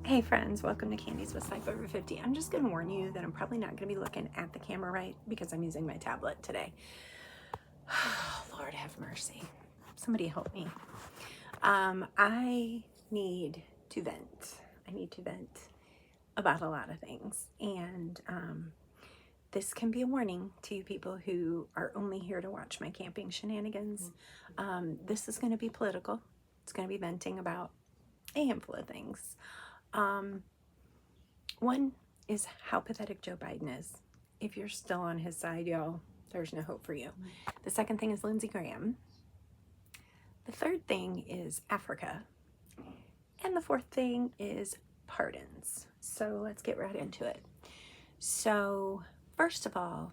Hey friends, welcome to Candies with Life Over 50. I'm just going to warn you that I'm probably not going to be looking at the camera right because I'm using my tablet today. Lord have mercy. Somebody help me. I need to vent. I need to vent about a lot of things. And this can be a warning to you people who are only here to watch my camping shenanigans. This is going to be political. It's going to be venting about a handful of things. One is how pathetic Joe Biden is. If you're still on his side, y'all, there's no hope for you. The second thing is Lindsey Graham. The third thing is Africa. And the fourth thing is pardons. So let's get right into it. So first of all,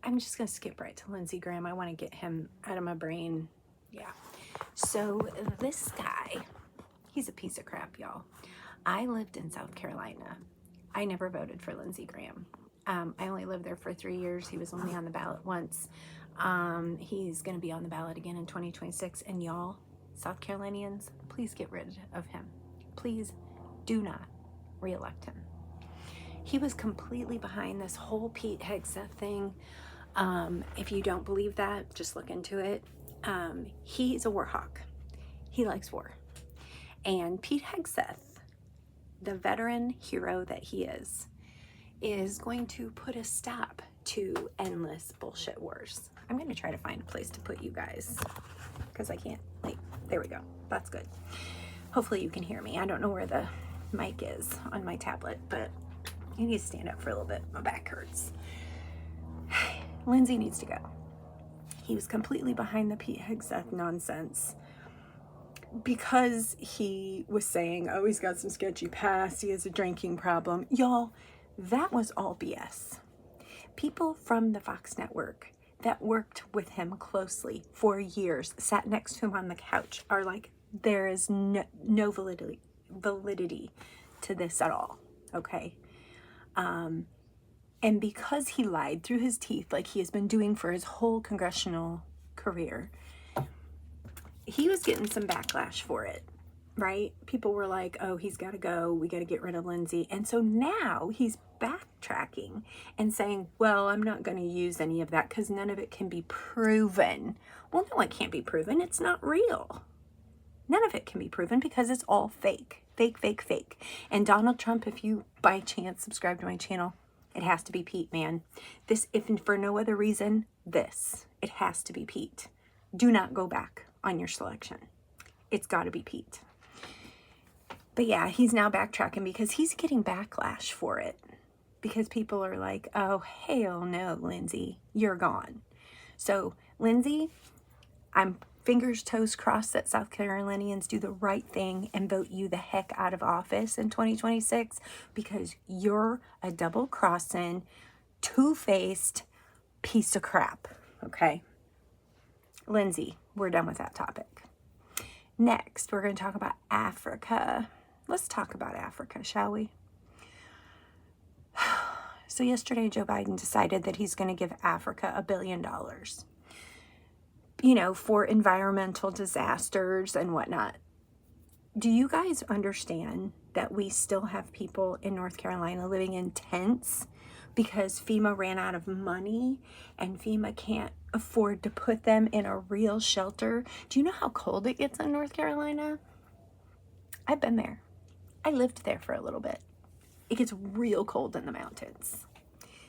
I'm just going to skip right to Lindsey Graham. I want to get him out of my brain. Yeah. So this guy, he's a piece of crap, y'all. I lived in South Carolina. I never voted for Lindsey Graham. I only lived there for 3 years. He was only on the ballot once. He's going to be on the ballot again in 2026. And y'all, South Carolinians, please get rid of him. Please do not reelect him. He was completely behind this whole Pete Hegseth thing. If you don't believe that, just look into it. He's a war hawk. He likes war. And Pete Hegseth, the veteran hero that he is going to put a stop to endless bullshit wars. I'm going to try to find a place to put you guys because I can't, there we go. That's good. Hopefully you can hear me. I don't know where the mic is on my tablet, but I need to stand up for a little bit. My back hurts. Lindsey needs to go. He was completely behind the Pete Hegseth nonsense because he was saying, oh, he's got some sketchy past, he has a drinking problem. Y'all, that was all BS. People from the Fox network that worked with him closely for years, sat next to him on the couch, are like, there is no validity to this at all, okay? And because he lied through his teeth like he has been doing for his whole congressional career, he was getting some backlash for it, right? People were like, oh, he's got to go. We got to get rid of Lindsey. And so now he's backtracking and saying, well, I'm not going to use any of that because none of it can be proven. Well, no, it can't be proven. It's not real. None of it can be proven because it's all fake. Fake, fake, fake. And Donald Trump, if you by chance subscribe to my channel, it has to be Pete, man. This, if for no other reason, it has to be Pete. Do not go back on your selection. It's got to be Pete. But yeah, he's now backtracking because he's getting backlash for it. Because people are like, oh, hell no, Lindsey, you're gone. So, Lindsey, I'm fingers, toes crossed that South Carolinians do the right thing and vote you the heck out of office in 2026 because you're a double-crossing, two-faced piece of crap, okay? Lindsey, we're done with that topic. Next, we're going to talk about Africa. Let's talk about Africa, shall we? So yesterday, Joe Biden decided that he's going to give Africa $1 billion, you know, for environmental disasters and whatnot. Do you guys understand that we still have people in North Carolina living in tents because FEMA ran out of money and FEMA can't afford to put them in a real shelter? Do you know how cold it gets in North Carolina? I've been there. I lived there for a little bit. It gets real cold in the mountains.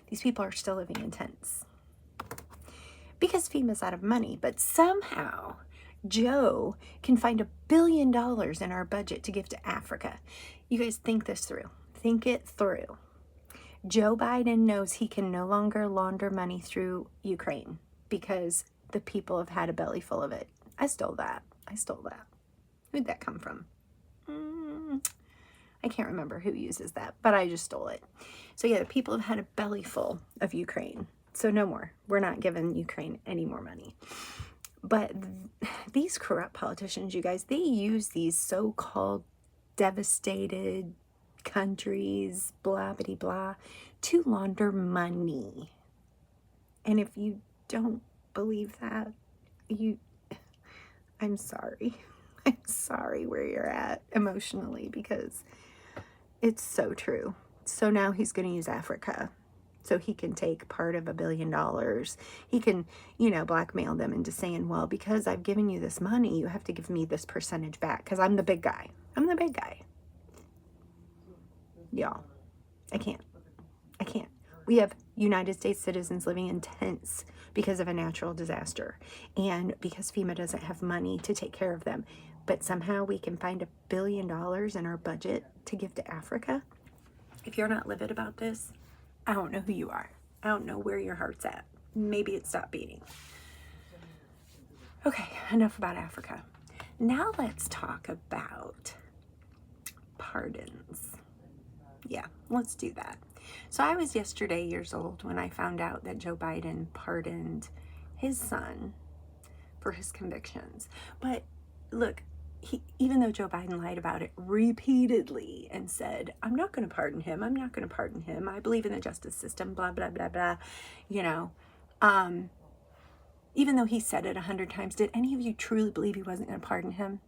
These people are still living in tents because FEMA's out of money, but somehow Joe can find $1 billion in our budget to give to Africa. You guys think this through. Think it through. Joe Biden knows he can no longer launder money through Ukraine because the people have had a belly full of it. I stole that. Who'd that come from? I can't remember who uses that, but I just stole it. So yeah, the people have had a belly full of Ukraine. So no more. We're not giving Ukraine any more money. But these corrupt politicians, you guys, they use these so-called devastated countries, blah, blah, blah, to launder money. And if you don't believe that, I'm sorry. I'm sorry where you're at emotionally, because it's so true. So now he's going to use Africa so he can take part of $1 billion. He can, blackmail them into saying, well, because I've given you this money, you have to give me this percentage back because I'm the big guy. I'm the big guy. Y'all, I can't. We have United States citizens living in tents because of a natural disaster and because FEMA doesn't have money to take care of them. But somehow we can find $1 billion in our budget to give to Africa. If you're not livid about this, I don't know who you are. I don't know where your heart's at. Maybe it stopped beating. Okay, enough about Africa. Now let's talk about pardons. Yeah, let's do that. So I was yesterday years old when I found out that Joe Biden pardoned his son for his convictions. But look, even though Joe Biden lied about it repeatedly and said, I'm not going to pardon him, I believe in the justice system, blah, blah, blah, blah, even though he said it 100 times, did any of you truly believe he wasn't going to pardon him?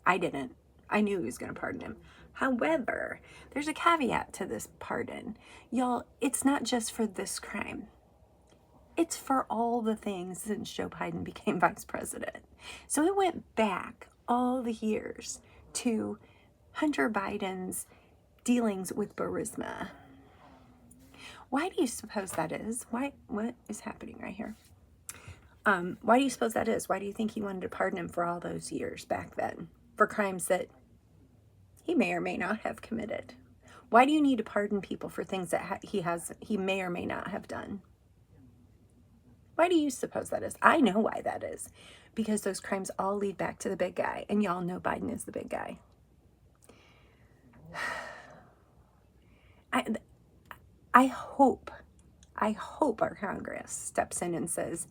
I didn't. I knew he was going to pardon him. However, there's a caveat to this pardon. Y'all, it's not just for this crime. It's for all the things since Joe Biden became vice president. So it went back all the years to Hunter Biden's dealings with Burisma. Why do you suppose that is? What is happening right here? Why do you suppose that is? Why do you think he wanted to pardon him for all those years back then? For crimes that he may or may not have committed. Why do you need to pardon people for things that he may or may not have done? Why do you suppose that is? I know why that is. Because those crimes all lead back to the big guy. And y'all know Biden is the big guy. I hope our Congress steps in and says,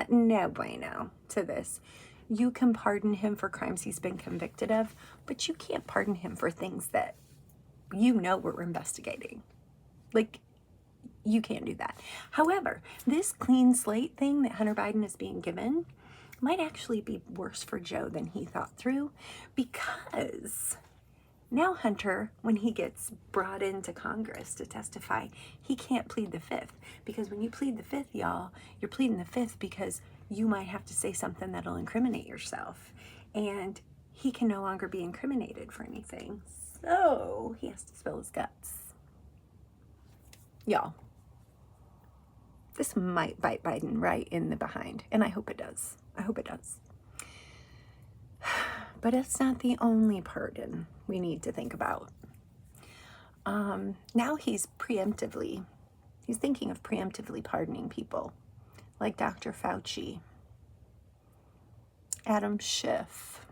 no bueno to this. You can pardon him for crimes he's been convicted of, but you can't pardon him for things that we're investigating. Like, you can't do that. However, this clean slate thing that Hunter Biden is being given might actually be worse for Joe than he thought through, because now Hunter, when he gets brought into Congress to testify, he can't plead the fifth. Because when you plead the fifth, y'all, you're pleading the fifth because you might have to say something that'll incriminate yourself. And he can no longer be incriminated for anything. So he has to spill his guts. Y'all, this might bite Biden right in the behind. And I hope it does. But it's not the only pardon we need to think about. Now he's thinking of preemptively pardoning people like Dr. Fauci, Adam Schiff,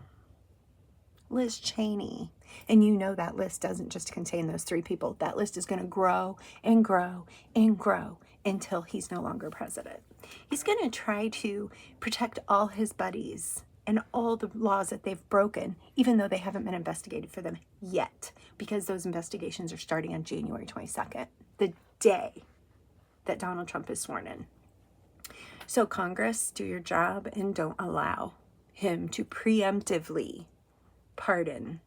Liz Cheney. And you know that list doesn't just contain those 3 people. That list is going to grow and grow and grow until he's no longer president. He's going to try to protect all his buddies and all the laws that they've broken, even though they haven't been investigated for them yet, because those investigations are starting on January 22nd, the day that Donald Trump is sworn in. So Congress, do your job and don't allow him to preemptively pardon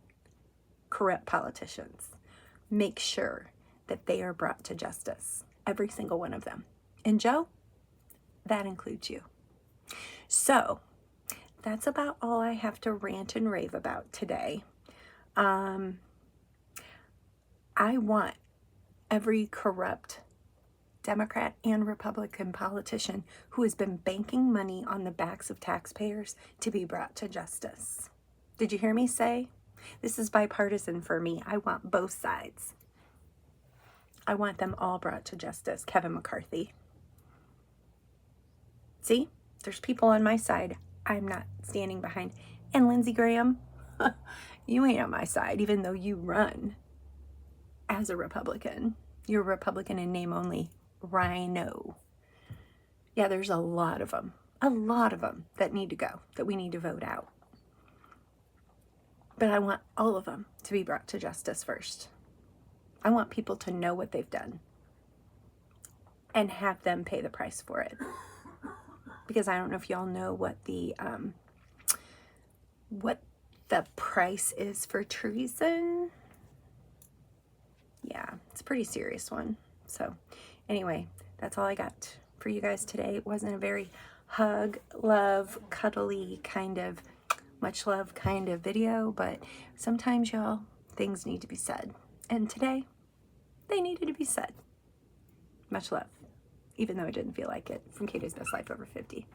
corrupt politicians. Make sure that they are brought to justice, every single one of them. And Joe, that includes you. So that's about all I have to rant and rave about today. I want every corrupt Democrat and Republican politician who has been banking money on the backs of taxpayers to be brought to justice. Did you hear me say? This is bipartisan for me. I want both sides. I want them all brought to justice. Kevin McCarthy. See? There's people on my side I'm not standing behind. And Lindsey Graham, you ain't on my side, even though you run as a Republican. You're a Republican in name only. Rhino. Yeah, there's a lot of them that need to go, that we need to vote out. But I want all of them to be brought to justice first. I want people to know what they've done and have them pay the price for it. Because I don't know if y'all know what the price is for treason. Yeah, it's a pretty serious one. So anyway, that's all I got for you guys today. It wasn't a very hug, love, cuddly kind of, much love kind of video, but sometimes, y'all, things need to be said. And today, they needed to be said. Much love, even though it didn't feel like it. From Kato's Best Life Over 50.